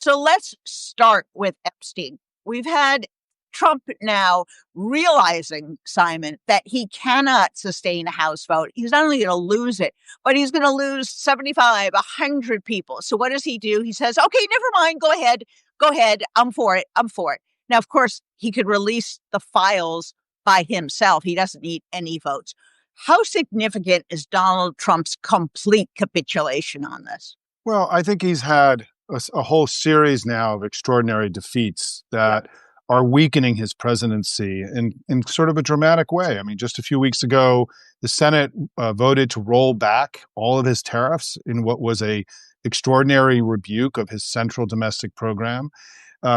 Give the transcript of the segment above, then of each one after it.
So let's start with Epstein. We've had Trump now realizing, Simon, that he cannot sustain a House vote. He's not only going to lose it, but he's going to lose 75, 100 people. So what does he do? He says, okay, never mind. Go ahead. Go ahead. I'm for it. I'm for it. Now, of course, he could release the files by himself. He doesn't need any votes. How significant is Donald Trump's complete capitulation on this? Well, I think he's had a whole series now of extraordinary defeats that are weakening his presidency in sort of a dramatic way. I mean, just a few weeks ago, the Senate voted to roll back all of his tariffs in what was a extraordinary rebuke of his central domestic program.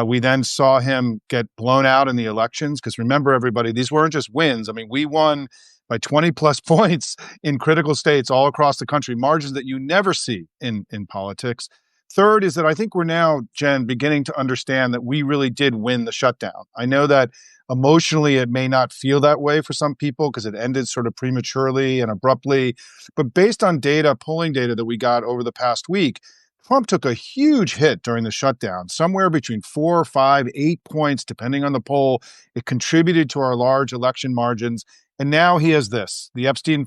We then saw him get blown out in the elections because remember, everybody, these weren't just wins. I mean, we won by 20 plus points in critical states all across the country, margins that you never see in politics. Third is that I think we're now, Jen, beginning to understand that we really did win the shutdown. I know that emotionally it may not feel that way for some people because it ended sort of prematurely and abruptly. But based on data, polling data that we got over the past week, Trump took a huge hit during the shutdown, somewhere between 4, 5, 8 points, depending on the poll. It contributed to our large election margins. And now he has this, the Epstein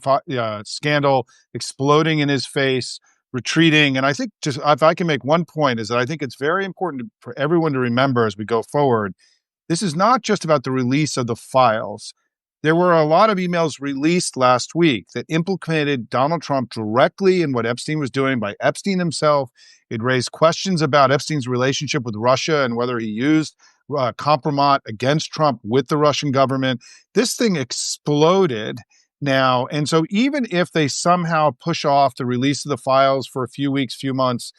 scandal exploding in his face, retreating. And I think just if I can make one point is that I think it's very important for everyone to remember as we go forward, this is not just about the release of the files. There were a lot of emails released last week that implicated Donald Trump directly in what Epstein was doing by Epstein himself. It raised questions about Epstein's relationship with Russia and whether he used compromise against Trump with the Russian government. This thing exploded now. And so even if they somehow push off the release of the files for a few weeks, few months,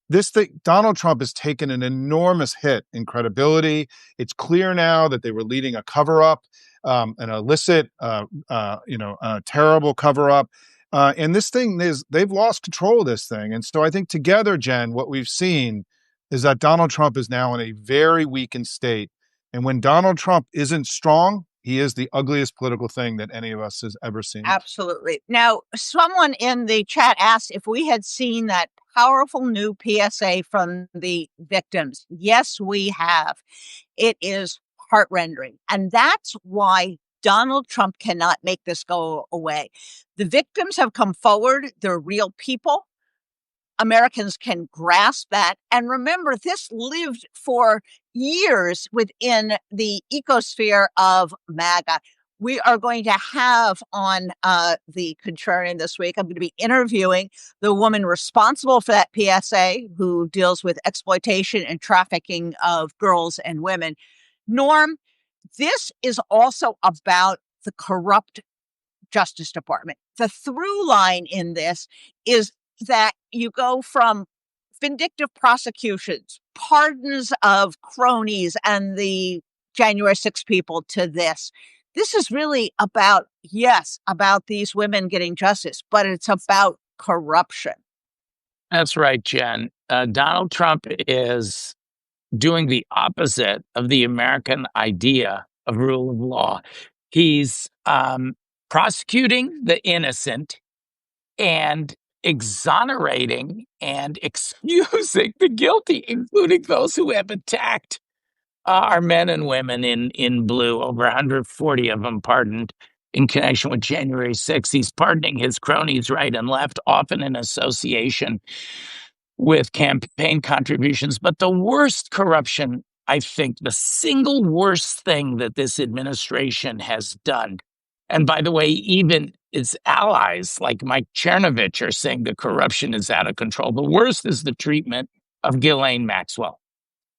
this thing, Donald Trump has taken an enormous hit in credibility. It's clear now that they were leading a cover-up, an illicit, terrible cover-up. And this thing they've lost control of this thing. And so I think together, Jen, what we've seen is that Donald Trump is now in a very weakened state. And when Donald Trump isn't strong, he is the ugliest political thing that any of us has ever seen. Absolutely. Now, someone in the chat asked if we had seen that powerful new PSA from the victims. Yes, we have. It is heart-rending. And that's why Donald Trump cannot make this go away. The victims have come forward. They're real people. Americans can grasp that. And remember, this lived for years within the ecosphere of MAGA. We are going to have on the Contrarian this week, I'm going to be interviewing the woman responsible for that PSA who deals with exploitation and trafficking of girls and women. Norm, this is also about the corrupt Justice Department. The through line in this is that you go from vindictive prosecutions, pardons of cronies and the January 6 people to this. This is really about, yes, about these women getting justice, but it's about corruption. That's right, Jen. Donald Trump is doing the opposite of the American idea of rule of law. He's prosecuting the innocent and exonerating and excusing the guilty, including those who have attacked our men and women in blue, over 140 of them pardoned in connection with January 6th. He's pardoning his cronies right and left, often in association with campaign contributions. But the worst corruption, I think, the single worst thing that this administration has done, and by the way, even its allies like Mike Chernovich are saying the corruption is out of control. The worst is the treatment of Ghislaine Maxwell.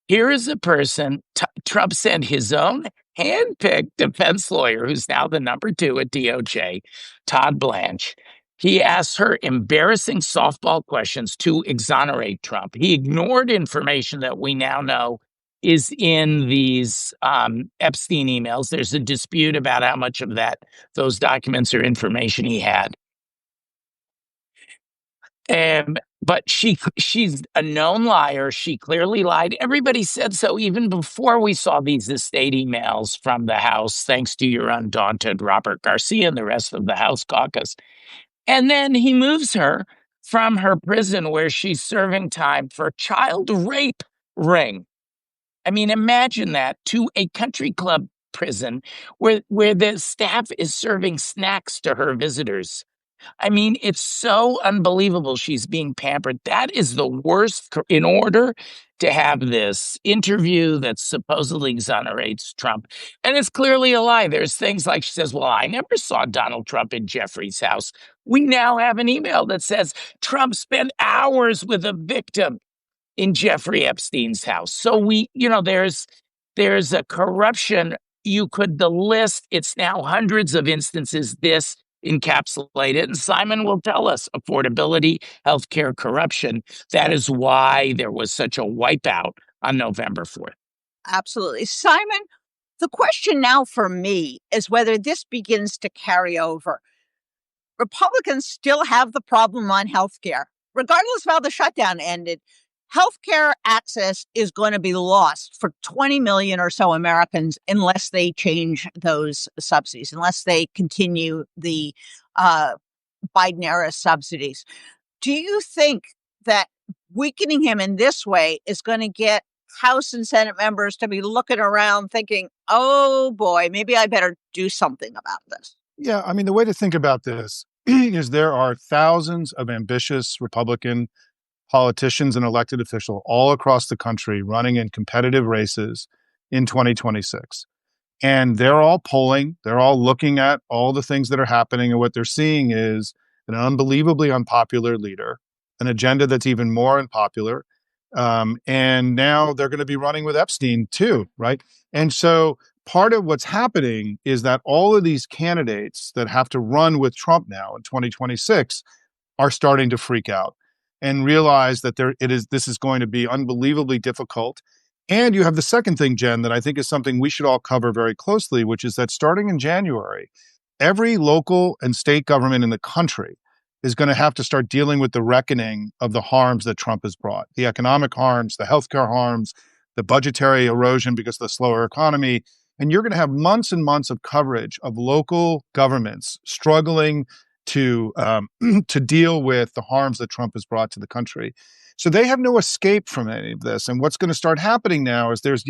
Here is a person, Trump sent his own handpicked defense lawyer, who's now the number 2 at DOJ, Todd Blanche. He asked her embarrassing softball questions to exonerate Trump. He ignored information that we now know is in these Epstein emails. There's a dispute about how much of those documents or information he had. But she's a known liar. She clearly lied. Everybody said so even before we saw these estate emails from the House, thanks to your undaunted Robert Garcia and the rest of the House caucus. And then he moves her from her prison where she's serving time for child rape ring. I mean, imagine that, to a country club prison where the staff is serving snacks to her visitors. I mean, it's so unbelievable she's being pampered. That is the worst. In order to have this interview that supposedly exonerates Trump, and it's clearly a lie. There's things like she says, well, I never saw Donald Trump in Jeffrey's house. We now have an email that says Trump spent hours with a victim in Jeffrey Epstein's house. So there's a corruption. The list, it's now hundreds of instances, this encapsulated. And Simon will tell us affordability, healthcare, corruption. That is why there was such a wipeout on November 4th. Absolutely. Simon, the question now for me is whether this begins to carry over. Republicans still have the problem on healthcare. Regardless of how the shutdown ended, healthcare access is going to be lost for 20 million or so Americans unless they change those subsidies, unless they continue the Biden-era subsidies. Do you think that weakening him in this way is going to get House and Senate members to be looking around thinking, oh boy, maybe I better do something about this? Yeah, I mean, the way to think about this is there are thousands of ambitious Republican politicians and elected officials all across the country running in competitive races in 2026. And they're all polling, they're all looking at all the things that are happening. And what they're seeing is an unbelievably unpopular leader, an agenda that's even more unpopular. And now they're going to be running with Epstein too, right? And so part of what's happening is that all of these candidates that have to run with Trump now in 2026 are starting to freak out and realize that this is going to be unbelievably difficult. And you have the second thing, Jen, that I think is something we should all cover very closely, which is that starting in January, every local and state government in the country is going to have to start dealing with the reckoning of the harms that Trump has brought, the economic harms, the healthcare harms, the budgetary erosion because of the slower economy. And you're going to have months and months of coverage of local governments struggling to deal with the harms that Trump has brought to the country. So they have no escape from any of this. And what's going to start happening now is there's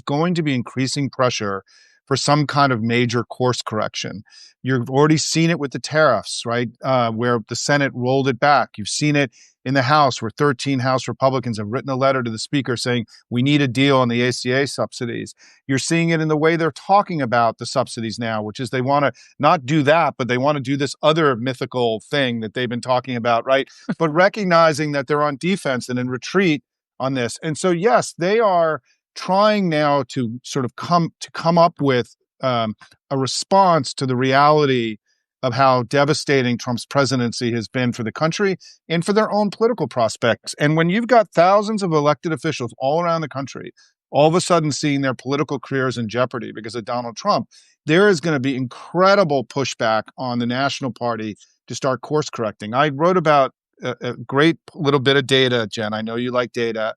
going to be increasing pressure for some kind of major course correction. You've already seen it with the tariffs, right? Where the Senate rolled it back. You've seen it in the House where 13 House Republicans have written a letter to the Speaker saying, we need a deal on the ACA subsidies. You're seeing it in the way they're talking about the subsidies now, which is they want to not do that, but they want to do this other mythical thing that they've been talking about, right? But recognizing that they're on defense and in retreat on this. And so, yes, they are trying now to sort of come up with a response to the reality of how devastating Trump's presidency has been for the country and for their own political prospects. And when you've got thousands of elected officials all around the country, all of a sudden seeing their political careers in jeopardy because of Donald Trump, there is going to be incredible pushback on the National Party to start course correcting. I wrote about a great little bit of data, Jen. I know you like data.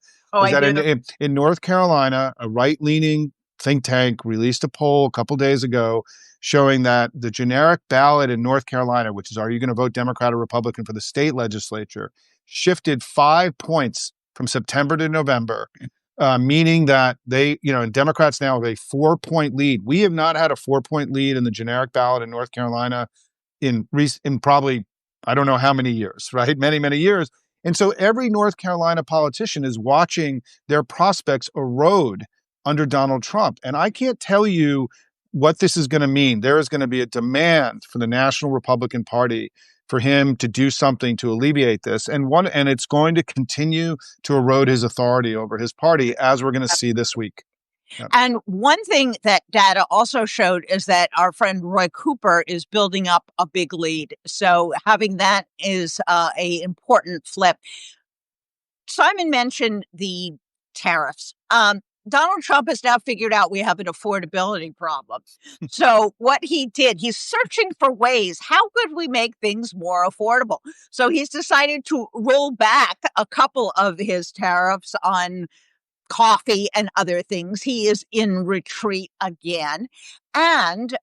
In North Carolina, a right-leaning think tank released a poll a couple days ago showing that the generic ballot in North Carolina, which is, are you going to vote Democrat or Republican for the state legislature, shifted 5 points from September to November, meaning that Democrats now have a 4-point lead. We have not had a 4-point lead in the generic ballot in North Carolina in probably, I don't know how many years, right? Many, many years. And so every North Carolina politician is watching their prospects erode under Donald Trump. And I can't tell you what this is going to mean. There is going to be a demand for the National Republican Party for him to do something to alleviate this. And it's going to continue to erode his authority over his party, as we're going to see this week. Yeah. And one thing that data also showed is that our friend Roy Cooper is building up a big lead. So having that is a important flip. Simon mentioned the tariffs. Donald Trump has now figured out we have an affordability problem. So what he did, he's searching for ways, how could we make things more affordable? So he's decided to roll back a couple of his tariffs on coffee and other things. He is in retreat again. And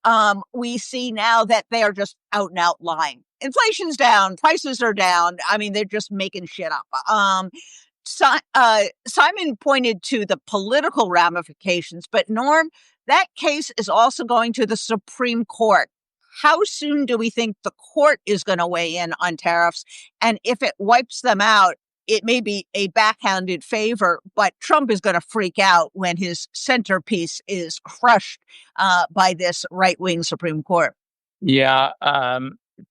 we see now that they are just out and out lying. Inflation's down, prices are down. I mean, they're just making shit up. Simon pointed to the political ramifications, but Norm, that case is also going to the Supreme Court. How soon do we think the court is going to weigh in on tariffs? And if it wipes them out, it may be a backhanded favor, but Trump is going to freak out when his centerpiece is crushed by this right-wing Supreme Court. Yeah.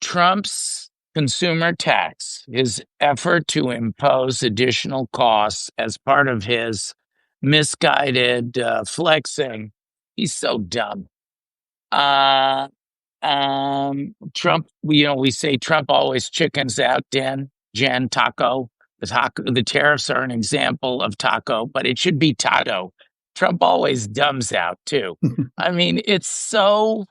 Trump's consumer tax, his effort to impose additional costs as part of his misguided flexing, he's so dumb. Trump, we say Trump always chickens out, Jen, taco. The tariffs are an example of taco, but it should be taco. Trump always dumbs out too. I mean, it's so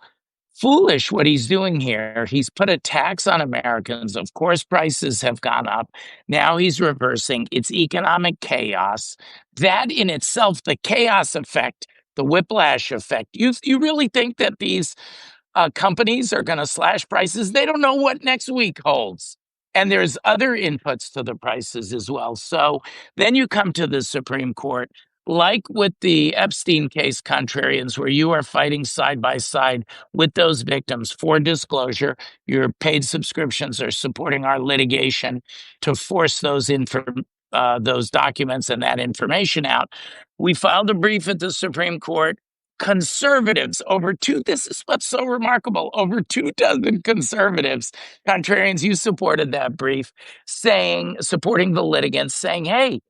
foolish what he's doing here. He's put a tax on Americans. Of course, prices have gone up. Now he's reversing. It's economic chaos. That in itself, the chaos effect, the whiplash effect. You really think that these companies are going to slash prices? They don't know what next week holds. And there's other inputs to the prices as well. So then you come to the Supreme Court, like with the Epstein case, Contrarians, where you are fighting side by side with those victims for disclosure. Your paid subscriptions are supporting our litigation to force those documents and that information out. We filed a brief at the Supreme Court. Conservatives, this is what's so remarkable, over 24 conservatives, Contrarians, you supported that brief, supporting the litigants, saying, hey,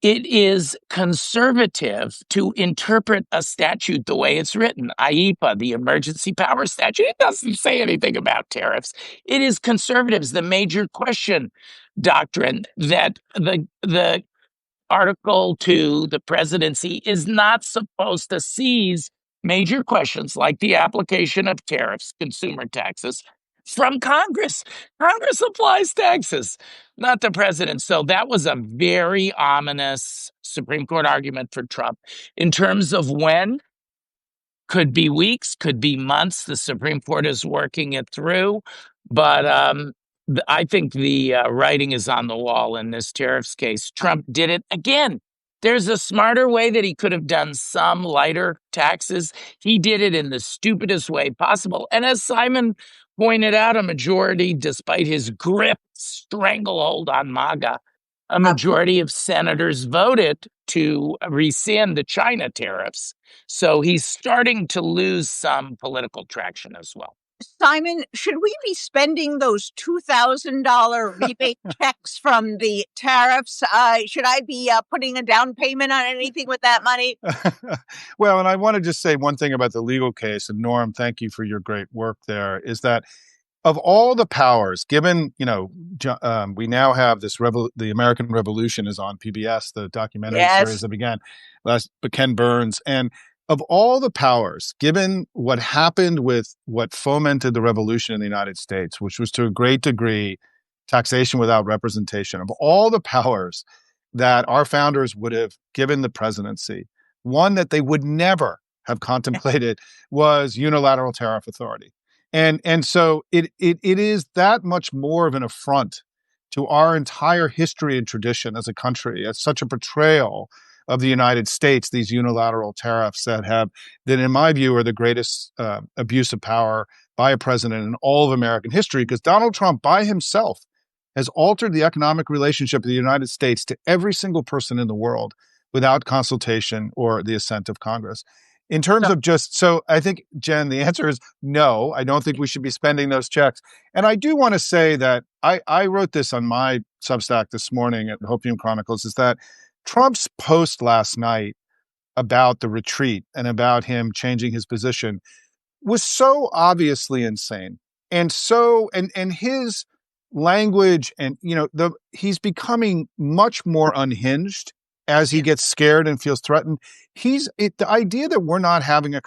it is conservative to interpret a statute the way it's written. IEPA, the Emergency Power Statute, it doesn't say anything about tariffs. It is conservatives, the major question doctrine, that the Article 2, the presidency, is not supposed to seize major questions like the application of tariffs, consumer taxes, from Congress. Congress applies taxes, not the president. So that was a very ominous Supreme Court argument for Trump. In terms of when, could be weeks, could be months. The Supreme Court is working it through. But I think the writing is on the wall in this tariffs case. Trump did it again. There's a smarter way that he could have done some lighter taxes. He did it in the stupidest way possible. And as Simon pointed out, a majority, despite his grip, stranglehold on MAGA, a majority of senators voted to rescind the China tariffs. So he's starting to lose some political traction as well. Simon, should we be spending those $2,000 rebate checks from the tariffs? Should I be putting a down payment on anything with that money? Well, and I want to just say one thing about the legal case, and Norm, thank you for your great work there, is that of all the powers given, we now have this, the American Revolution is on PBS, the documentary series that began last, but Ken Burns, and of all the powers, given what happened with what fomented the revolution in the United States, which was to a great degree taxation without representation, of all the powers that our founders would have given the presidency, one that they would never have contemplated was unilateral tariff authority. And so it is that much more of an affront to our entire history and tradition as a country. It's such a betrayal of the United States, these unilateral tariffs that in my view, are the greatest abuse of power by a president in all of American history, because Donald Trump by himself has altered the economic relationship of the United States to every single person in the world without consultation or the assent of Congress. In terms of so I think, Jen, the answer is no, I don't think we should be spending those checks. And I do want to say that I wrote this on my Substack this morning at Hopium Chronicles, is that Trump's post last night about the retreat and about him changing his position was so obviously insane. And his language and, he's becoming much more unhinged as he gets scared and feels threatened. The idea that we're not having a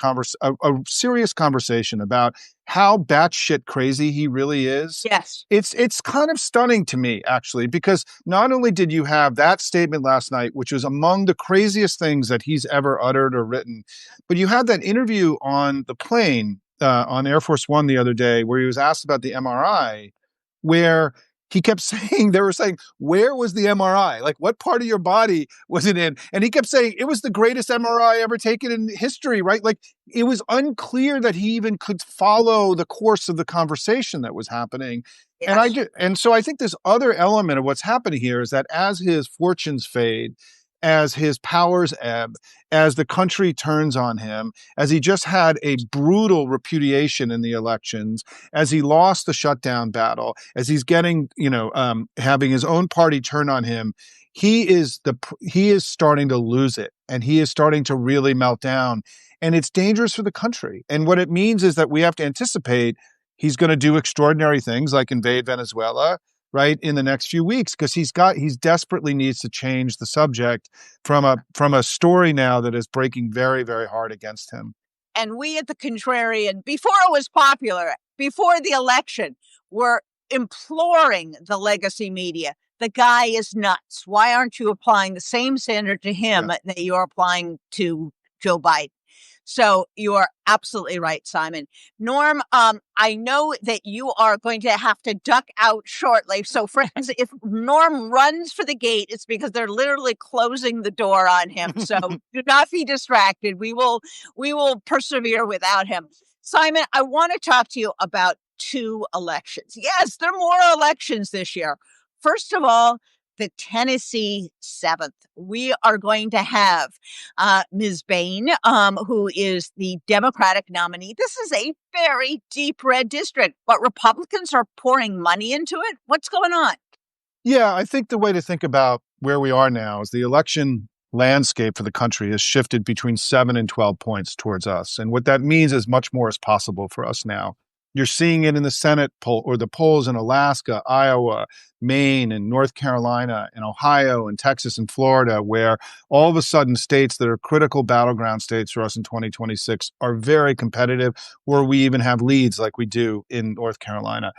serious conversation about how batshit crazy he really is. Yes. It's kind of stunning to me, actually, because not only did you have that statement last night, which was among the craziest things that he's ever uttered or written, but you had that interview on the plane on Air Force One the other day where he was asked about the MRI, where he kept saying, they were saying, where was the MRI? Like, what part of your body was it in? And he kept saying, it was the greatest MRI ever taken in history, right? Like, it was unclear that he even could follow the course of the conversation that was happening. Yes. And so I think this other element of what's happening here is that as his fortunes fade, as his powers ebb, as the country turns on him, as he just had a brutal repudiation in the elections, as he lost the shutdown battle, as he's getting, having his own party turn on him, he is starting to lose it, and he is starting to really melt down, and it's dangerous for the country. And what it means is that we have to anticipate he's going to do extraordinary things like invade Venezuela, right, in the next few weeks, because he's desperately needs to change the subject from a story now that is breaking very, very hard against him. And we at the Contrarian, before it was popular, before the election, were imploring the legacy media. The guy is nuts. Why aren't you applying the same standard to him that you're applying to Joe Biden? So you are absolutely right, Simon. Norm, I know that you are going to have to duck out shortly. So friends, if Norm runs for the gate, it's because they're literally closing the door on him. So do not be distracted. We will persevere without him. Simon, I want to talk to you about 2 elections. Yes, there are more elections this year. First of all, the Tennessee 7th. We are going to have Ms. Bain, who is the Democratic nominee. This is a very deep red district, but Republicans are pouring money into it. What's going on? Yeah, I think the way to think about where we are now is the election landscape for the country has shifted between 7 and 12 points towards us. And what that means is much more is possible for us now. You're seeing it in the Senate poll or the polls in Alaska, Iowa, Maine, and North Carolina, and Ohio, and Texas, and Florida, where all of a sudden states that are critical battleground states for us in 2026 are very competitive, or we even have leads like we do in North Carolina.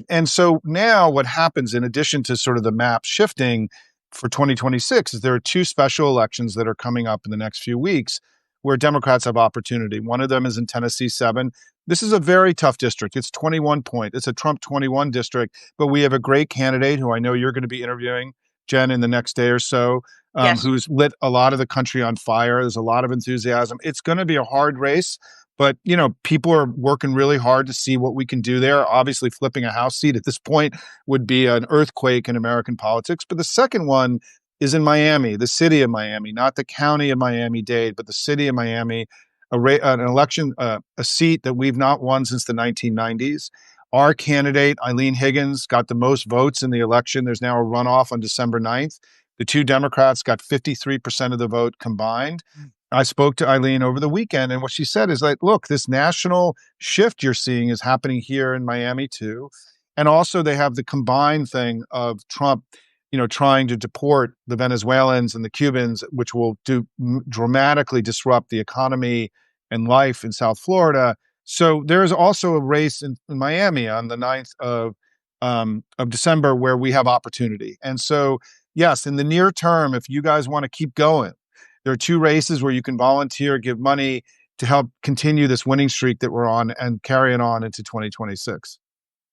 And so now what happens, in addition to sort of the map shifting for 2026, is there are 2 special elections that are coming up in the next few weeks where Democrats have opportunity. One of them is in Tennessee 7. This is a very tough district. It's 21 point. It's a Trump 21 district, but we have a great candidate who I know you're going to be interviewing, Jen, in the next day or so, Yes. who's lit a lot of the country on fire. There's a lot of enthusiasm. It's going to be a hard race, but people are working really hard to see what we can do there. Obviously, flipping a House seat at this point would be an earthquake in American politics. But the second one is in Miami, the city of Miami, not the county of Miami-Dade, but the city of Miami, an election, a seat that we've not won since the 1990s. Our candidate, Eileen Higgins, got the most votes in the election. There's now a runoff on December 9th. The 2 Democrats got 53% of the vote combined. I spoke to Eileen over the weekend, and what she said is like, look, this national shift you're seeing is happening here in Miami too. And also they have the combined thing of Trump trying to deport the Venezuelans and the Cubans, which will dramatically disrupt the economy and life in South Florida. So there is also a race in Miami on the 9th of December where we have opportunity. And so, yes, in the near term, if you guys want to keep going, there are 2 races where you can volunteer, give money to help continue this winning streak that we're on and carry it on into 2026.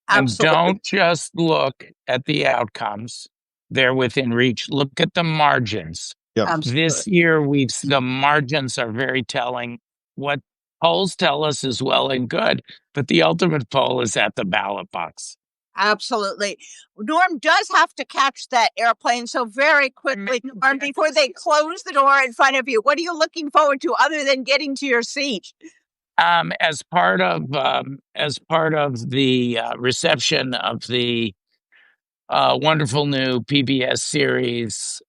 Absolutely. And don't just look at the outcomes. They're within reach. Look at the margins. Yep. This year, the margins are very telling. What polls tell us is well and good, but the ultimate poll is at the ballot box. Absolutely. Norm does have to catch that airplane. So very quickly, Norm, before they close the door in front of you, what are you looking forward to other than getting to your seat? As part of the reception of the wonderful new PBS series,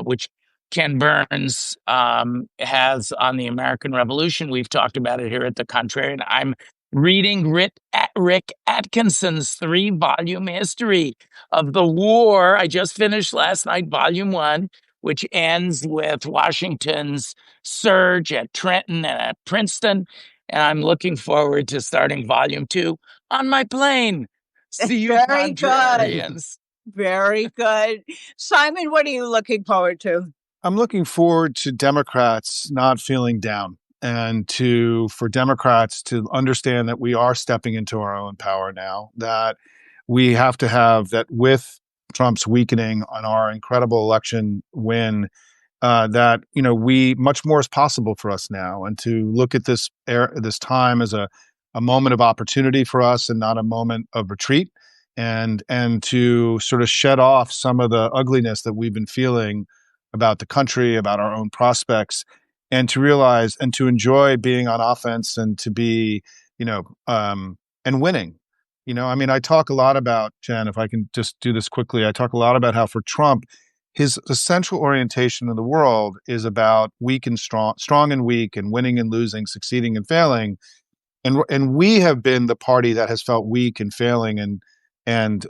which Ken Burns has on the American Revolution. We've talked about it here at the Contrarian. I'm reading Rick Atkinson's 3-volume history of the war. I just finished last night, volume 1, which ends with Washington's surge at Trenton and at Princeton. And I'm looking forward to starting volume 2 on my plane. See you, Very Contrarians. good. Very good. Simon, what are you looking forward to? I'm looking forward to Democrats not feeling down, and for Democrats to understand that we are stepping into our own power now, that we have to have that with Trump's weakening on our incredible election win, that we much more is possible for us now, and to look at this time as a moment of opportunity for us and not a moment of retreat, and to sort of shed off some of the ugliness that we've been feeling about the country, about our own prospects, and to realize and to enjoy being on offense and to be, and winning. I mean, I talk a lot about, Jen, if I can just do this quickly, I talk a lot about how for Trump, his essential orientation in the world is about weak and strong, strong and weak, and winning and losing, succeeding and failing. And we have been the party that has felt weak and failing and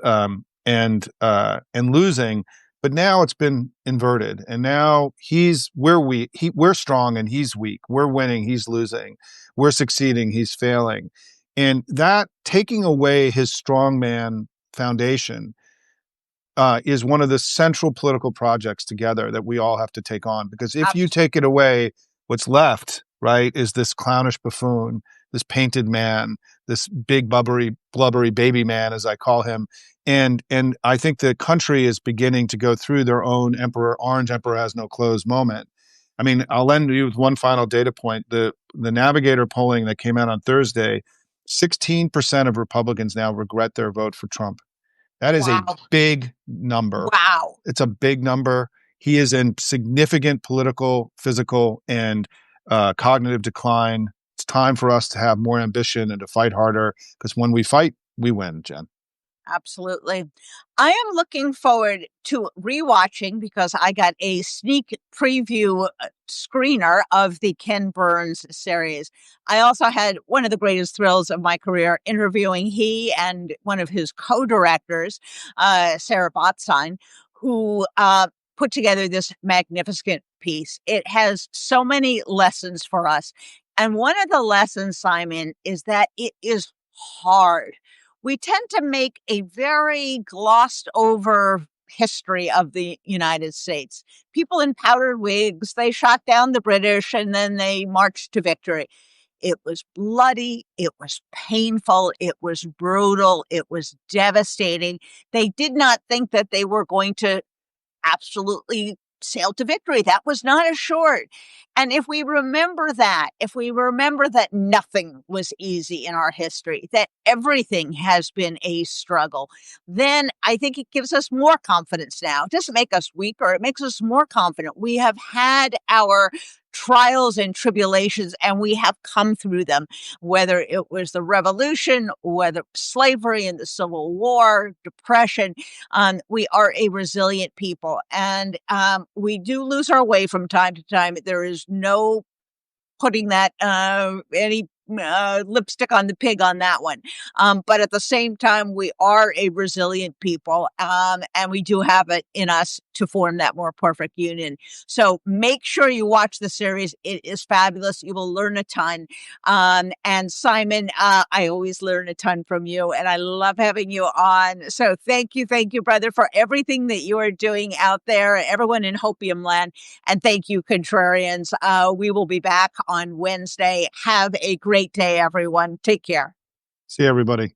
losing. But now it's been inverted, and now we're strong and he's weak. We're winning, he's losing. We're succeeding, he's failing. And that, taking away his strongman foundation, is one of the central political projects together that we all have to take on. Because if you take it away, what's left, right, is this clownish buffoon, this painted man, this big blubbery baby man, as I call him. And I think the country is beginning to go through their own orange emperor has no clothes moment. I mean, I'll end you with one final data point. The Navigator polling that came out on Thursday, 16% of Republicans now regret their vote for Trump. That is a big number. Wow. It's a big number. He is in significant political, physical, and cognitive decline. It's time for us to have more ambition and to fight harder, because when we fight, we win, Jen. Absolutely. I am looking forward to rewatching, because I got a sneak preview screener of the Ken Burns series. I also had one of the greatest thrills of my career interviewing he and one of his co-directors, Sarah Botstein, who put together this magnificent piece. It has so many lessons for us. And one of the lessons, Simon, is that it is hard. We tend to make a very glossed over history of the United States. People in powdered wigs, they shot down the British and then they marched to victory. It was bloody. It was painful. It was brutal. It was devastating. They did not think that they were going to absolutely sail to victory. That was not assured. And if we remember that nothing was easy in our history, that everything has been a struggle, then I think it gives us more confidence now. It doesn't make us weaker. It makes us more confident. We have had our trials and tribulations, and we have come through them, whether it was the revolution, whether slavery and the Civil War, depression. We are a resilient people, and we do lose our way from time to time. There is no putting that any lipstick on the pig on that one. But at the same time, we are a resilient people, and we do have it in us to form that more perfect union. So make sure you watch the series. It is fabulous. You will learn a ton. And Simon, I always learn a ton from you, and I love having you on. So thank you, brother, for everything that you are doing out there, everyone in Hopium Land. And thank you, Contrarians. We will be back on Wednesday. Have a great day, everyone. Take care. See you, everybody.